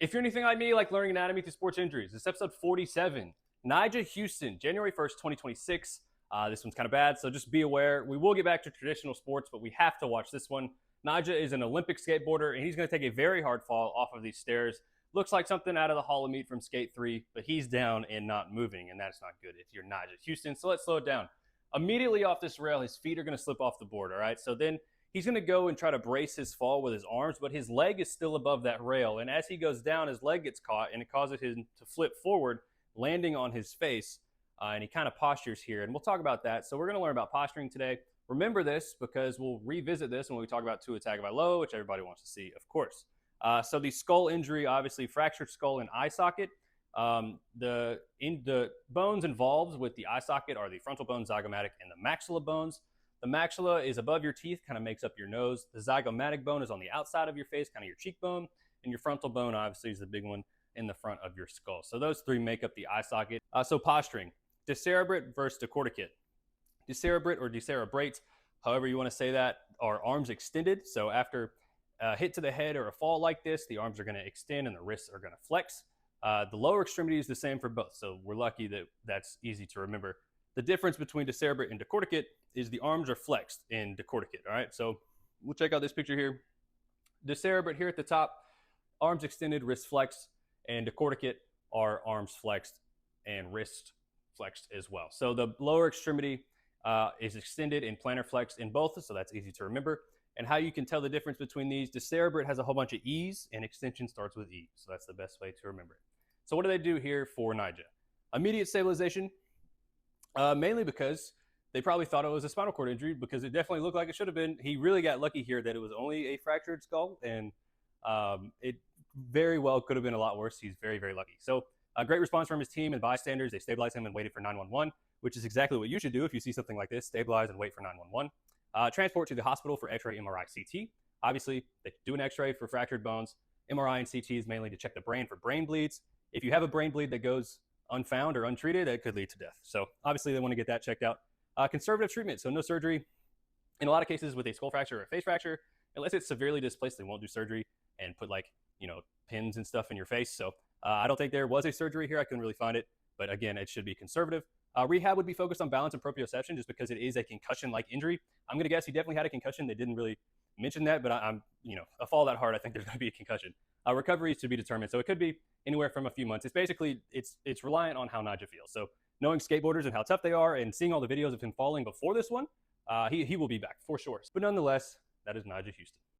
If you're anything like me, like learning anatomy through sports injuries, this is episode 47. Nyjah Huston, January 1st, 2026. This one's kind of bad, so just be aware. We will get back to traditional sports, but we have to watch this one. Nyjah is an Olympic skateboarder, and he's going to take a very hard fall off of these stairs. Looks like something out of the Hall of Meat from Skate 3, but he's down and not moving, and that's not good if you're Nyjah Huston. So let's slow it down. Immediately off this rail, his feet are going to slip off the board, all right? So then he's going to go and try to brace his fall with his arms, but his leg is still above that rail. And as he goes down, his leg gets caught, and it causes him to flip forward, landing on his face. And he kind of postures here. And we'll talk about that. So we're going to learn about posturing today. Remember this because we'll revisit this when we talk about Tua Tagovailoa, which everybody wants to see, of course. So the skull injury, obviously fractured skull and eye socket. The bones involved with the eye socket are the frontal bone, zygomatic, and the maxilla bones. The maxilla is above your teeth, kind of makes up your nose. The zygomatic bone is on the outside of your face, kind of your cheekbone. And your frontal bone, obviously, is the big one in the front of your skull. So those three make up the eye socket. So posturing, decerebrate versus decorticate. Decerebrate or decerebrate, however you want to say that, are arms extended. So after a hit to the head or a fall like this, the arms are going to extend and the wrists are going to flex. The lower extremity is the same for both. So we're lucky that that's easy to remember. The difference between decerebrate and decorticate is the arms are flexed in decorticate. All right, so we'll check out this picture here. Decerebrate here at the top, arms extended, wrists flexed, and decorticate are arms flexed and wrist flexed as well. So the lower extremity is extended and plantar flexed in both, so that's easy to remember. And how you can tell the difference between these, decerebrate has a whole bunch of E's and extension starts with E. So that's the best way to remember it. So what do they do here for Nyjah? Immediate stabilization, mainly because they probably thought it was a spinal cord injury because it definitely looked like it should have been. He really got lucky here that it was only a fractured skull, and it very well could have been a lot worse. He's very, very lucky. So a great response from his team and bystanders. They stabilized him and waited for 911, which is exactly what you should do if you see something like this. Stabilize and wait for 911. Transport to the hospital for X-ray, MRI, CT. Obviously, they do an X-ray for fractured bones. MRI and CT is mainly to check the brain for brain bleeds. If you have a brain bleed that goes unfound or untreated, that could lead to death. So obviously, they want to get that checked out. Conservative treatment, so no surgery. In a lot of cases with a skull fracture or a face fracture, unless it's severely displaced, they won't do surgery and put pins and stuff in your face. So I don't think there was a surgery here. I couldn't really find it. But again, it should be conservative. Rehab would be focused on balance and proprioception just because it is a concussion-like injury. I'm going to guess he definitely had a concussion. They didn't really mention that, but I'm a fall that hard, I think there's going to be a concussion. Recovery is to be determined. So it could be anywhere from a few months. It's basically, it's reliant on how Nyjah feels. So knowing skateboarders and how tough they are and seeing all the videos of him falling before this one, he will be back for sure. But nonetheless, that is Nyjah Huston.